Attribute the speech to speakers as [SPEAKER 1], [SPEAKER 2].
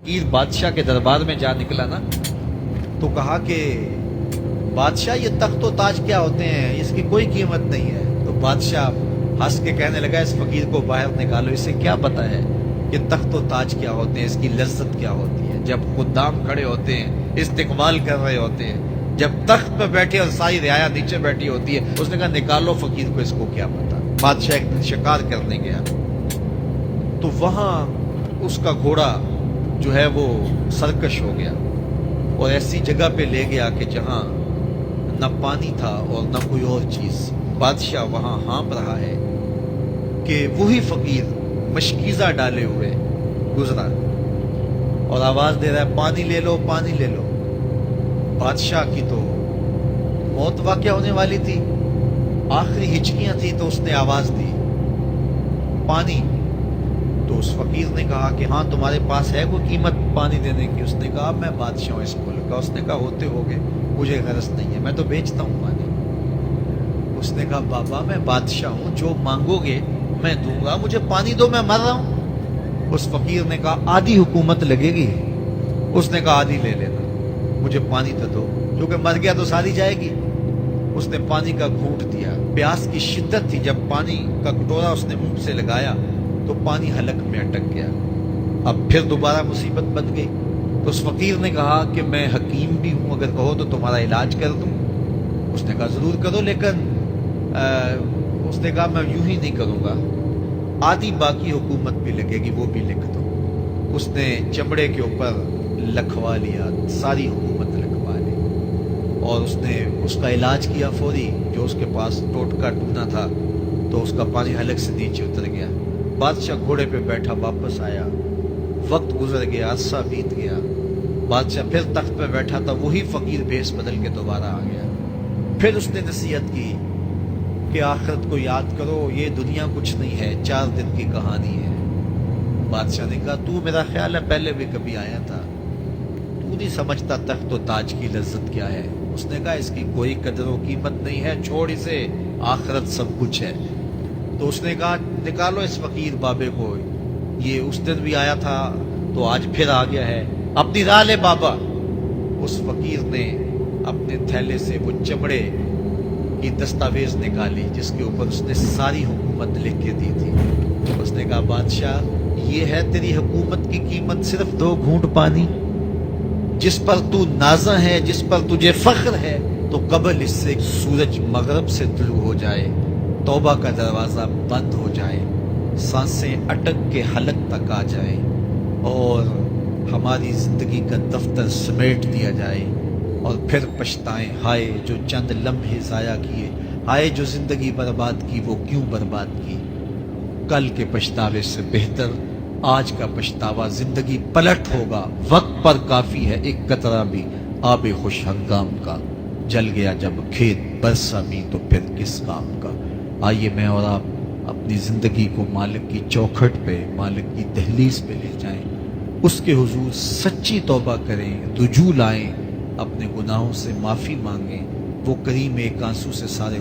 [SPEAKER 1] فقیر بادشاہ کے دربار میں جا نکلا نا تو کہا کہ بادشاہ یہ تخت و تاج کیا ہوتے ہیں، اس کی کوئی قیمت نہیں ہے۔ تو بادشاہ ہنس کے کہنے لگا اس فقیر کو باہر نکالو، اسے کیا پتا ہے کہ تخت و تاج کیا ہوتے ہیں، اس کی لذت کیا ہوتی ہے۔ جب خدام کھڑے ہوتے ہیں استقبال کر رہے ہوتے ہیں، جب تخت پہ بیٹھے اور ساری رعایا نیچے بیٹھی ہوتی ہے، اس نے کہا نکالو فقیر کو، اس کو کیا پتا۔ بادشاہ ایک دن شکار کرنے گیا تو وہاں اس کا گھوڑا جو ہے وہ سرکش ہو گیا اور ایسی جگہ پہ لے گیا کہ جہاں نہ پانی تھا اور نہ کوئی اور چیز۔ بادشاہ وہاں ہانپ رہا ہے کہ وہی فقیر مشکیزہ ڈالے ہوئے گزرا اور آواز دے رہا ہے پانی لے لو، پانی لے لو۔ بادشاہ کی تو موت واقع ہونے والی تھی، آخری ہچکیاں تھی، تو اس نے آواز دی پانی۔ تو اس فقیر نے کہا کہ ہاں تمہارے پاس ہے کوئی قیمت پانی دینے کی؟ اس نے کہا میں بادشاہ ہوں اس ملک کا۔ اس نے کہا ہوتے ہوگے، مجھے غرض نہیں ہے، میں تو بیچتا ہوں پانی۔ اس نے کہا بابا میں بادشاہ ہوں، جو مانگو گے میں دوں گا، مجھے پانی دو، میں مر رہا ہوں۔ اس فقیر نے کہا آدھی حکومت لگے گی۔ اس نے کہا آدھی لے لینا، مجھے پانی تو دو، کیونکہ مر گیا تو ساری جائے گی۔ اس نے پانی کا گھونٹ دیا، پیاس کی شدت تھی، جب پانی کا کٹورا اس نے منہ سے لگایا تو پانی حلق میں اٹک گیا۔ اب پھر دوبارہ مصیبت بن گئی تو اس فقیر نے کہا کہ میں حکیم بھی ہوں، اگر کہو تو تمہارا علاج کر دوں۔ اس نے کہا ضرور کرو، لیکن اس نے کہا میں یوں ہی نہیں کروں گا، آدھی باقی حکومت بھی لگے گی، وہ بھی لکھ دو۔ اس نے چمڑے کے اوپر لکھوا لیا، ساری حکومت لکھوا لی اور اس نے اس کا علاج کیا فوری۔ جو اس کے پاس ٹوٹکا ٹونا تھا تو اس کا پانی حلق سے نیچے اتر گیا۔ بادشاہ گھوڑے پہ بیٹھا واپس آیا، وقت گزر گیا، عرصہ بیت گیا۔ بادشاہ پھر تخت پہ بیٹھا تھا، وہی فقیر بھیس بدل کے دوبارہ آ گیا۔ پھر اس نے نصیحت کی کہ آخرت کو یاد کرو، یہ دنیا کچھ نہیں ہے، 4 دن کی کہانی ہے۔ بادشاہ نے کہا تو میرا خیال ہے پہلے بھی کبھی آیا تھا، تو نہیں سمجھتا تخت و تاج کی لذت کیا ہے۔ اس نے کہا اس کی کوئی قدر و قیمت نہیں ہے، چھوڑ اسے، آخرت سب کچھ ہے۔ تو اس نے کہا نکالو اس فقیر بابے کو، یہ اس دن بھی آیا تھا تو آج پھر آ گیا ہے، اپنی راہ لے بابا۔ اس فقیر نے اپنے تھیلے سے وہ چمڑے کی دستاویز نکالی جس کے اوپر اس نے ساری حکومت لکھ کے دی تھی۔ اس نے کہا بادشاہ یہ ہے تیری حکومت کی قیمت، صرف 2 گھونٹ پانی، جس پر تو نازاں ہے، جس پر تجھے فخر ہے، تو قبل اس سے سورج مغرب سے طلوع ہو جائے، توبہ کا دروازہ بند ہو جائے، سانسیں اٹک کے حلق تک آ جائے اور ہماری زندگی کا دفتر سمیٹ دیا جائے، اور پھر پچھتائیں ہائے جو چند لمحے ضائع کیے، ہائے جو زندگی برباد کی، وہ کیوں برباد کی۔ کل کے پچھتاوے سے بہتر آج کا پچھتاوا، زندگی پلٹ ہوگا، وقت پر کافی ہے ایک قطرہ بھی آب خوش ہنگام کا، جل گیا جب کھیت برسا بھی تو پھر کس کام کا۔ آئیے میں اور آپ اپنی زندگی کو مالک کی چوکھٹ پہ، مالک کی دہلیز پہ لے جائیں، اس کے حضور سچی توبہ کریں، رجوع لائیں، اپنے گناہوں سے معافی مانگیں، وہ کریم ایک آنسو سے سارے